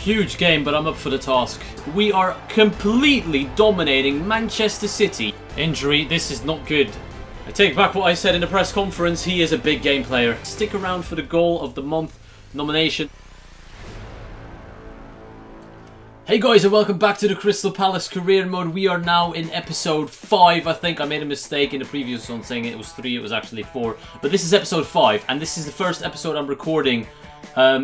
Huge game, but I'm up for the task. We are completely dominating Manchester City. Injury, this is not good. I take back what I said in the press conference, he is a big game player. Stick around for the goal of the month nomination. Hey guys, and welcome back to the Crystal Palace career mode. We are now in episode 5. I think I made a mistake in the previous one saying it was 3, it was actually 4. But this is episode 5, and this is the first episode I'm recording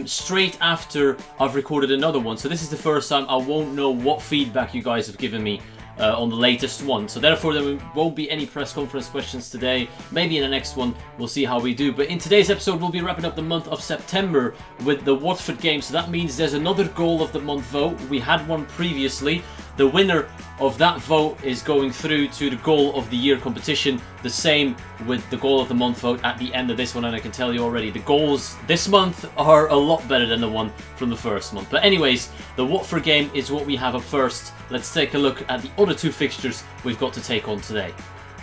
straight after I've recorded another one. So this is the first time I won't know what feedback you guys have given me on the latest one. So therefore there won't be any press conference questions today. Maybe in the next one we'll see how we do. But in today's episode we'll be wrapping up the month of September with the Watford game. So that means there's another goal of the month vote. We had one previously. The winner of that vote is going through to the goal of the year competition. The same with the goal of the month vote at the end of this one, and I can tell you already the goals this month are a lot better than the one from the first month. But anyways, the Watford game is what we have up first. Let's take a look at the other two fixtures we've got to take on today.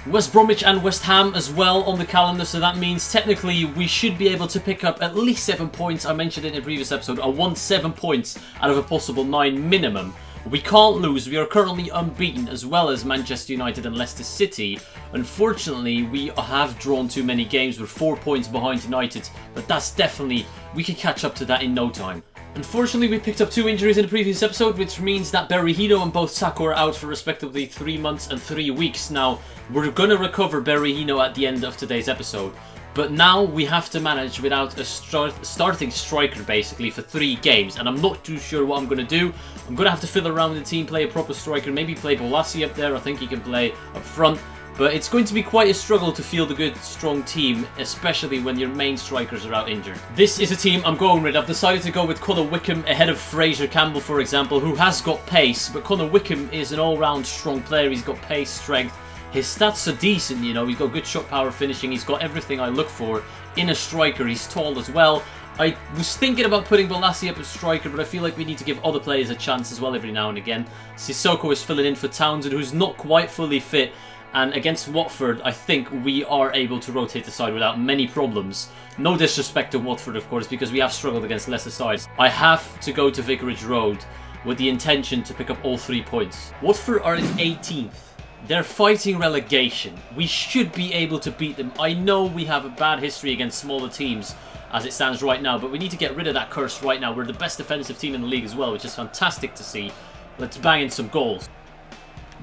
West Bromwich and West Ham as well on the calendar, so that means technically we should be able to pick up at least 7 points. I mentioned it in a previous episode. I want 7 points out of a possible 9 minimum. We can't lose. We are currently unbeaten, as well as Manchester United and Leicester City. Unfortunately, we have drawn too many games. We're 4 points behind United, but that's definitely, we can catch up to that in no time. Unfortunately, we picked up 2 injuries in the previous episode, which means that Berahino and both Sako are out for respectively 3 months and 3 weeks. Now, we're going to recover Berahino at the end of today's episode. But now we have to manage without a starting striker basically for 3 games. And I'm not too sure what I'm going to do. I'm going to have to fiddle around with the team, play a proper striker, maybe play Bolasie up there. I think he can play up front. But it's going to be quite a struggle to field a good, strong team, especially when your main strikers are out injured. This is a team I'm going with. I've decided to go with Connor Wickham ahead of Fraser Campbell, for example, who has got pace. But Connor Wickham is an all-round strong player. He's got pace, strength. His stats are decent, you know, he's got good shot power finishing, he's got everything I look for in a striker, he's tall as well. I was thinking about putting Bolasie up as striker, but I feel like we need to give other players a chance as well every now and again. Sissoko is filling in for Townsend, who's not quite fully fit, and against Watford, I think we are able to rotate the side without many problems. No disrespect to Watford, of course, because we have struggled against lesser sides. I have to go to Vicarage Road with the intention to pick up all 3 points. Watford are in 18th. They're fighting relegation. We should be able to beat them. I know we have a bad history against smaller teams as it stands right now, but we need to get rid of that curse right now. We're the best defensive team in the league as well, which is fantastic to see. Let's bang in some goals.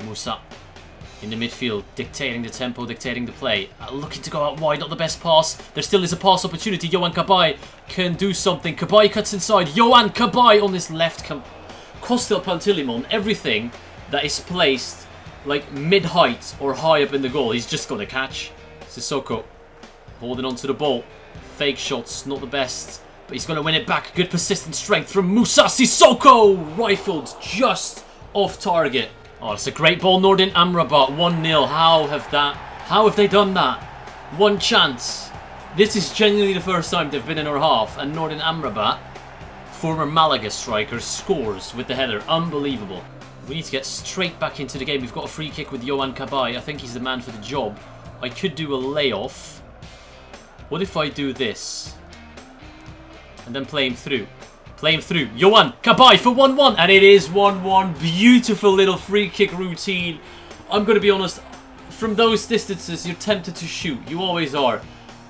Musa in the midfield, dictating the tempo, dictating the play. Looking to go out wide, not the best pass. There still is a pass opportunity. Yohan Cabaye can do something. Cabaye cuts inside. Yohan Cabaye on this left. Costel Pantilimon, everything that is placed like mid-height or high up in the goal, he's just going to catch. Sissoko holding on to the ball. Fake shots, not the best, but he's going to win it back. Good persistent strength from Musa Sissoko. Rifled just off target. Oh, it's a great ball, Nordin Amrabat. 1-0. How have they done that? One chance. This is genuinely the first time they've been in our half, and Nordin Amrabat, former Malaga striker, scores with the header. Unbelievable. We need to get straight back into the game. We've got a free kick with Yohan Cabaye. I think he's the man for the job. I could do a layoff. What if I do this? And then play him through. Play him through. Yohan Cabaye for 1-1. And it is 1-1. Beautiful little free kick routine. I'm going to be honest. From those distances, you're tempted to shoot. You always are.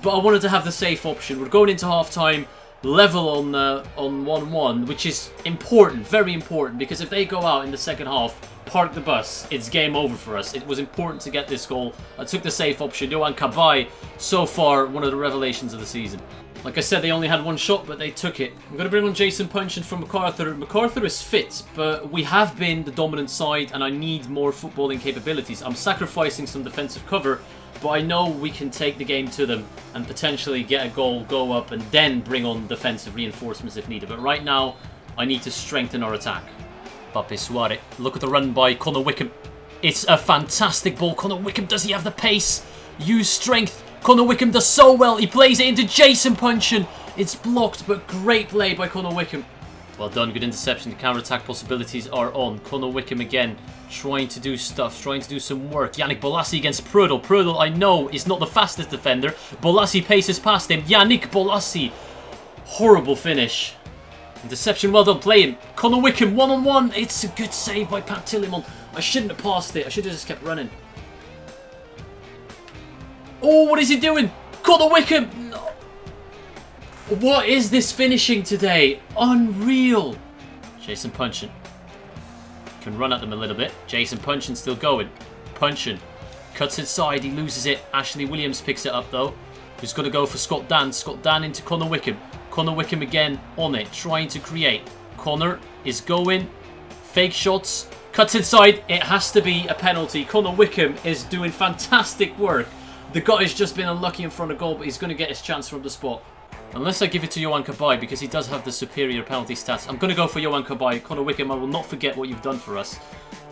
But I wanted to have the safe option. We're going into half-time. Level on 1-1, which is important, very important, because if they go out in the second half, park the bus, it's game over for us. It was important to get this goal. I took the safe option. Yohan Cabaye, so far, one of the revelations of the season. Like I said, they only had 1 shot, but they took it. I'm going to bring on Jason Puncheon from MacArthur. MacArthur is fit, but we have been the dominant side, and I need more footballing capabilities. I'm sacrificing some defensive cover, but I know we can take the game to them and potentially get a goal, go up, and then bring on defensive reinforcements if needed. But right now, I need to strengthen our attack. Pape Suarez. Look at the run by Connor Wickham. It's a fantastic ball. Connor Wickham, does he have the pace? Use strength. Connor Wickham does so well. He plays it into Jason Puncheon. It's blocked, but great play by Connor Wickham. Well done, good interception. The counter-attack possibilities are on. Connor Wickham again, trying to do stuff, trying to do some work. Yannick Bolasie against Prudel. Prudel, I know, is not the fastest defender. Bolasie paces past him. Yannick Bolasie. Horrible finish. Deception, well done, play him. Connor Wickham, one-on-one. It's a good save by Pantilimon. I shouldn't have passed it. I should have just kept running. Oh, what is he doing? Connor Wickham. No. What is this finishing today? Unreal. Jason Punchin. Can run at them a little bit. Jason Punchin still going. Punchin. Cuts inside. He loses it. Ashley Williams picks it up though. Who's going to go for Scott Dan. Scott Dan into Connor Wickham. Connor Wickham again on it. Trying to create. Connor is going. Fake shots. Cuts inside. It has to be a penalty. Connor Wickham is doing fantastic work. The guy's just been unlucky in front of goal, but he's going to get his chance from the spot. Unless I give it to Yohan Cabaye, because he does have the superior penalty stats. I'm going to go for Yohan Cabaye. Connor Wickham, I will not forget what you've done for us.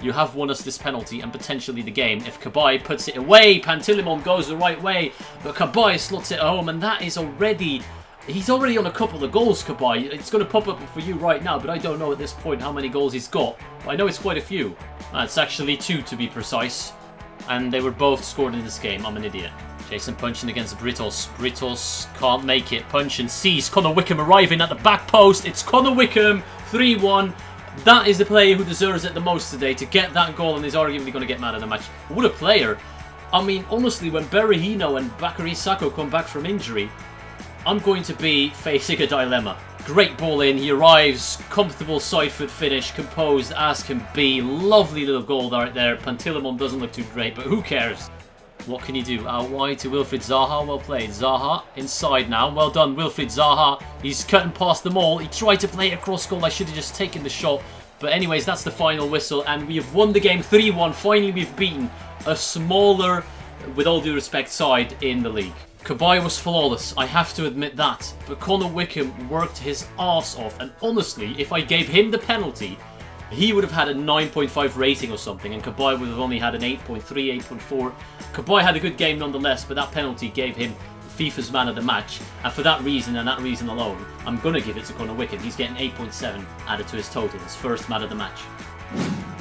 You have won us this penalty and potentially the game. If Cabaye puts it away, Pantilimon goes the right way, but Cabaye slots it home, and that is already... He's already on a couple of goals, Cabaye. It's going to pop up for you right now, but I don't know at this point how many goals he's got. But I know it's quite a few. It's actually 2 to be precise. And they were both scored in this game. I'm an idiot. Jason Punchin against Britos. Britos can't make it. Punchin sees Connor Wickham arriving at the back post. It's Connor Wickham, 3-1. That is the player who deserves it the most today. To get that goal and is arguably going to get man of the match. What a player. I mean, honestly, when Berahino and Bakary Sakho come back from injury, I'm going to be facing a dilemma. Great ball in, he arrives, comfortable side foot finish, composed as can be. Lovely little goal right there. Pantilimon doesn't look too great, but who cares? What can you do? Out wide to Wilfried Zaha. Well played. Zaha inside now. Well done, Wilfried Zaha. He's cutting past them all. He tried to play across goal. I should have just taken the shot. But anyways, that's the final whistle. And we have won the game 3-1. Finally, we've beaten a smaller, with all due respect, side in the league. Cabaye was flawless, I have to admit that. But Connor Wickham worked his arse off. And honestly, if I gave him the penalty, he would have had a 9.5 rating or something, and Cabaye would have only had an 8.3, 8.4. Cabaye had a good game nonetheless, but that penalty gave him FIFA's man of the match. And for that reason, and that reason alone, I'm going to give it to Connor Wickham. He's getting 8.7 added to his total, his first man of the match.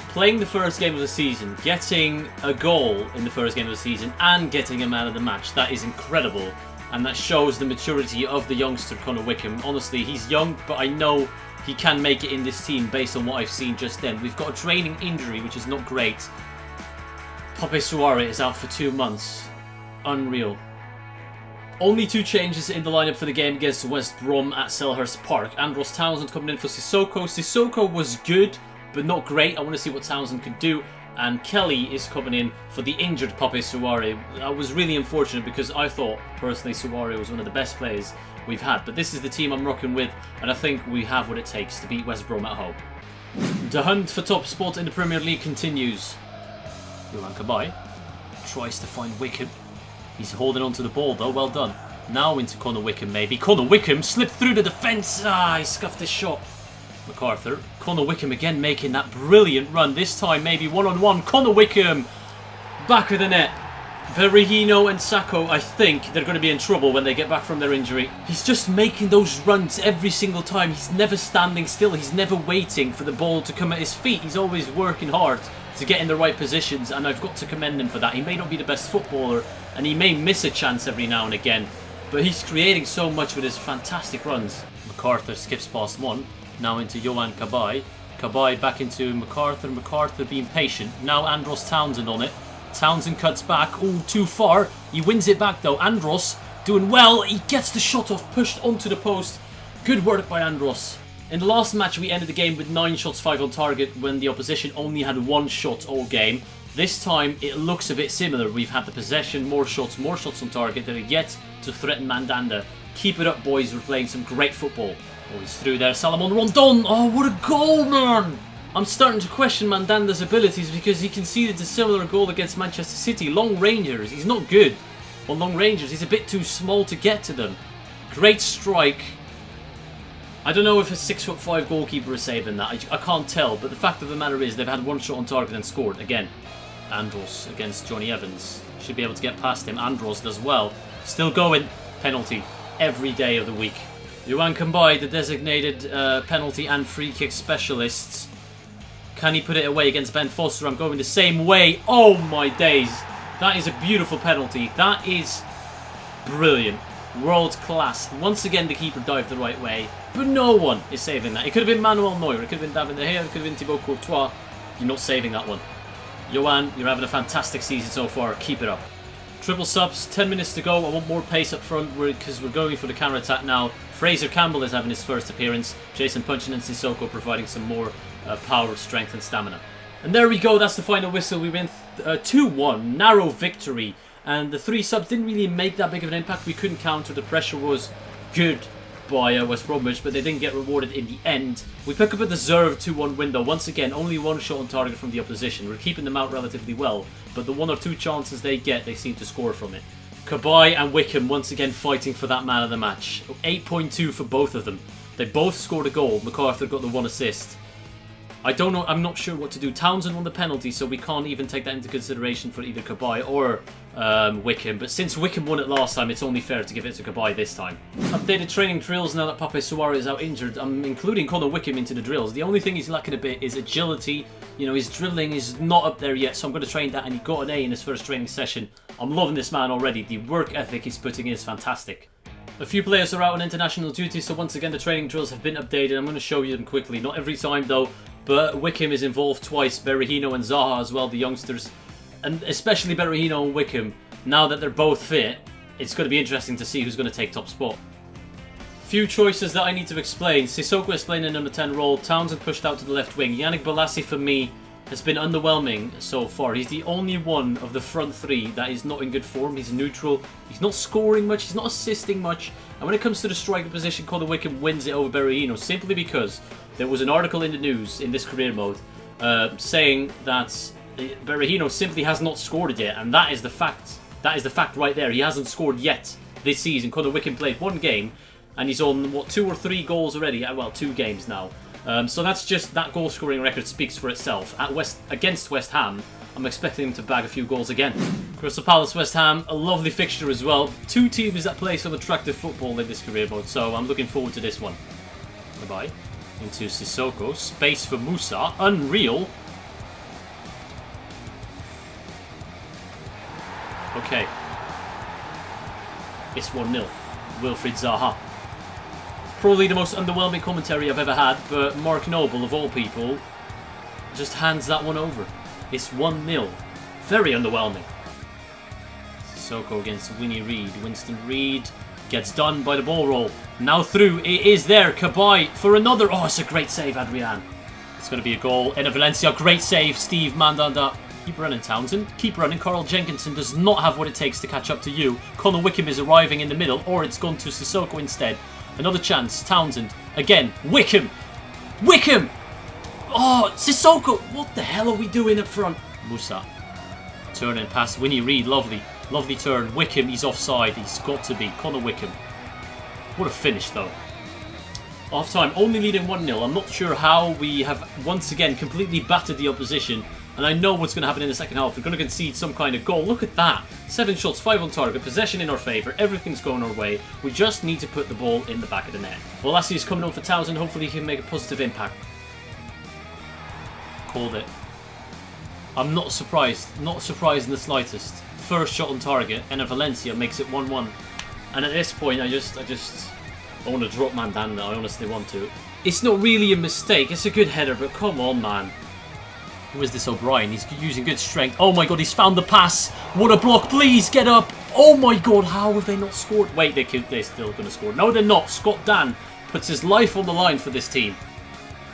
Playing the first game of the season, getting a goal in the first game of the season, and getting a man of the match, that is incredible. And that shows the maturity of the youngster, Connor Wickham. Honestly, he's young, but I know he can make it in this team based on what I've seen just then. We've got a training injury, which is not great. Pape Souare is out for 2 months. Unreal. Only 2 changes in the lineup for the game against West Brom at Selhurst Park. Andros Townsend coming in for Sissoko. Sissoko was good, but not great. I want to see what Townsend could do. And Kelly is coming in for the injured Pape Souare. That was really unfortunate because I thought, personally, Souare was one of the best players we've had. But this is the team I'm rocking with, and I think we have what it takes to beat West Brom at home. The hunt for top spot in the Premier League continues. Yohan Cabaye tries to find Wickham. He's holding on to the ball though, well done. Now into Connor Wickham maybe. Connor Wickham slipped through the defence. He scuffed his shot. MacArthur. Connor Wickham again making that brilliant run. This time maybe one-on-one. Connor Wickham. Back of the net. Berahino and Sakho, I think they're going to be in trouble when they get back from their injury. He's just making those runs every single time. He's never standing still. He's never waiting for the ball to come at his feet. He's always working hard to get in the right positions, and I've got to commend him for that. He may not be the best footballer, and he may miss a chance every now and again, but he's creating so much with his fantastic runs. MacArthur skips past one. Now into Yohan Cabaye. Cabaye back into MacArthur. MacArthur being patient. Now Andros Townsend on it. Townsend cuts back. Oh, too far. He wins it back though. Andros doing well. He gets the shot off. Pushed onto the post. Good work by Andros. In the last match we ended the game with 9 shots, 5 on target when the opposition only had 1 shot all game. This time it looks a bit similar. We've had the possession, more shots on target that are yet to threaten Mandanda. Keep it up, boys. We're playing some great football. Oh, he's through there. Salomon Rondon. Oh, what a goal, man. I'm starting to question Mandanda's abilities because he conceded a similar goal against Manchester City. Long rangers. He's not good on long rangers. He's a bit too small to get to them. Great strike. I don't know if a 6'5" goalkeeper is saving that. I can't tell. But the fact of the matter is they've had 1 shot on target and scored. Again, Andros against Johnny Evans. Should be able to get past him. Andros does well. Still going. Penalty. Every day of the week. Yohan Cabaye, the designated penalty and free kick specialists. Can he put it away against Ben Foster? I'm going the same way. Oh my days. That is a beautiful penalty. That is brilliant. World class. Once again, the keeper dived the right way, but no one is saving that. It could have been Manuel Neuer, it could have been David De Gea, it could have been Thibaut Courtois. You're not saving that one. Johan, you're having a fantastic season so far. Keep it up. Triple subs, 10 minutes to go. I want more pace up front because we're going for the counter-attack now. Fraser Campbell is having his first appearance. Jason Punchin and Sissoko providing some more power, strength and stamina. And there we go, that's the final whistle. We went 2-1, narrow victory. And the 3 subs didn't really make that big of an impact. We couldn't counter, the pressure was good by West Bromwich, but they didn't get rewarded in the end. We pick up a deserved 2-1 win though. Once again, only 1 shot on target from the opposition. We're keeping them out relatively well, but the 1 or 2 chances they get, they seem to score from it. Cabaye and Wickham once again fighting for that man of the match. 8.2 for both of them. They both scored a goal. MacArthur got the 1 assist. I don't know, I'm not sure what to do. Townsend won the penalty, so we can't even take that into consideration for either Cabaye or Wickham. But since Wickham won it last time, it's only fair to give it to Cabaye this time. Updated training drills now that Pape Suarez is out injured. I'm including Connor Wickham into the drills. The only thing he's lacking a bit is agility. You know, his dribbling is not up there yet, so I'm going to train that, and he got an A in his first training session. I'm loving this man already. The work ethic he's putting in is fantastic. A few players are out on international duty, so once again the training drills have been updated. I'm going to show you them quickly. Not every time though, but Wickham is involved twice. Berahino and Zaha as well, the youngsters. And especially Berahino and Wickham. Now that they're both fit, it's going to be interesting to see who's going to take top spot. Few choices that I need to explain. Sissoko is playing in number 10 role. Townsend pushed out to the left wing. Yannick Bolasie for me has been underwhelming so far. He's the only one of the front 3 that is not in good form. He's neutral. He's not scoring much. He's not assisting much. And when it comes to the striker position, Connor Wickham wins it over Berahino simply because there was an article in the news in this career mode saying that Berahino simply has not scored it yet, and that is the fact. That is the fact right there. He hasn't scored yet this season. Connor Wickham played 1 game, and he's on, what, 2 or 3 goals already? Well, 2 games now. So that's just, that goal scoring record speaks for itself. Against West Ham, I'm expecting him to bag a few goals again. Crystal Palace, West Ham, a lovely fixture as well. 2 teams that play some attractive football in this career mode, so I'm looking forward to this one. Bye-bye. Into Sissoko, space for Musa, unreal. Okay. It's 1-0. Wilfried Zaha. Probably the most underwhelming commentary I've ever had, but Mark Noble, of all people, just hands that one over. It's 1-0. Very underwhelming. Sissoko against Winnie Reid. Winston Reid gets done by the ball roll. Now through. It is there. Cabaye for another. Oh, it's a great save, Adrian. It's going to be a goal. Enner Valencia. Great save, Steve Mandanda. Keep running, Townsend. Keep running. Carl Jenkinson does not have what it takes to catch up to you. Connor Wickham is arriving in the middle, or it's gone to Sissoko instead. Another chance. Townsend. Again. Wickham. Wickham! Oh, Sissoko! What the hell are we doing up front? Musa. Turning past Winnie Reid. Lovely. Lovely turn. Wickham, he's offside. He's got to be. Connor Wickham. What a finish, though. Half time. Only leading 1-0. I'm not sure how we have once again completely battered the opposition. And I know what's going to happen in the second half. We're going to concede some kind of goal. Look at that. 7 shots, 5 on target. Possession in our favour. Everything's going our way. We just need to put the ball in the back of the net. Bolasie is coming on for Townsend. Hopefully he can make a positive impact. Called it. I'm not surprised. Not surprised in the slightest. First shot on target. Enner Valencia makes it 1-1. And at this point, I want to drop Mandanda. I honestly want to. It's not really a mistake. It's a good header, but come on, man. Who is this O'Brien? He's using good strength. Oh my god, he's found the pass. What a block. Please get up. Oh my god, how have they not scored? Wait, they're still going to score. No, they're not. Scott Dan puts his life on the line for this team.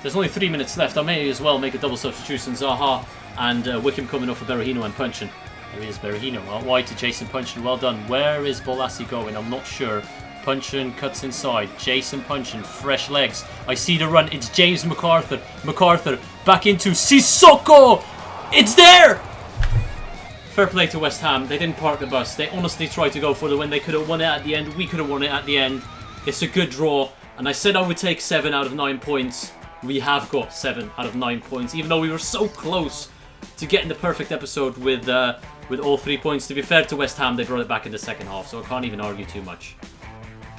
There's only 3 minutes left. I may as well make a double substitution. Zaha and Wickham coming off for Berahino and Punchin. There he is, Berahino. Out wide to Jason Punchin. Well done. Where is Bolasie going? I'm not sure. Punchin cuts inside. Jason Punchin, fresh legs. I see the run. It's James MacArthur. MacArthur back into Sissoko. It's there! Fair play to West Ham. They didn't park the bus. They honestly tried to go for the win. They could have won it at the end. We could have won it at the end. It's a good draw. And I said I would take 7 out of 9 points. We have got 7 out of 9 points. Even though we were so close to getting the perfect episode with all 3 points. To be fair to West Ham, they brought it back in the second half. So I can't even argue too much.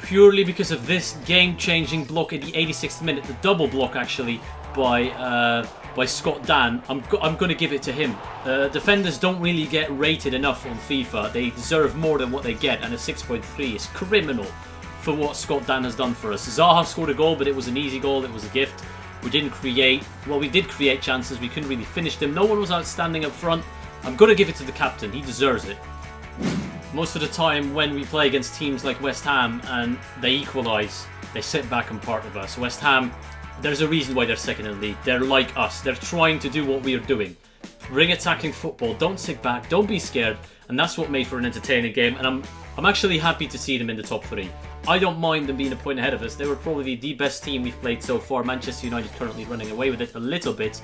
Purely because of this game-changing block in the 86th minute, the double block actually by by Scott Dan, I'm going to give it to him. Defenders don't really get rated enough on FIFA. They deserve more than what they get, and a 6.3 is criminal for what Scott Dan has done for us. Zaha scored a goal, but it was an easy goal. It was a gift. We didn't create... Well, we did create chances. We couldn't really finish them. No one was outstanding up front. I'm going to give it to the captain. He deserves it. Most of the time when we play against teams like West Ham and they equalise, they sit back and part of us. West Ham, there's a reason why they're second in the league. They're like us. They're trying to do what we are doing. Bring attacking football. Don't sit back. Don't be scared. And that's what made for an entertaining game. And I'm actually happy to see them in the top 3. I don't mind them being a point ahead of us. They were probably the best team we've played so far. Manchester United currently running away with it a little bit.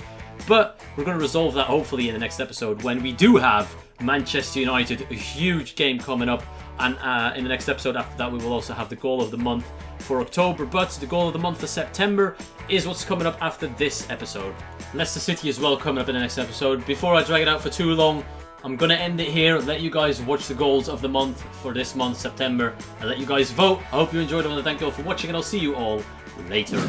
But we're going to resolve that hopefully in the next episode when we do have Manchester United, a huge game coming up. And in the next episode after that, we will also have the goal of the month for October. But the goal of the month for September is what's coming up after this episode. Leicester City as well coming up in the next episode. Before I drag it out for too long, I'm going to end it here, let you guys watch the goals of the month for this month, September, and let you guys vote. I hope you enjoyed it. I want to thank you all for watching, and I'll see you all later.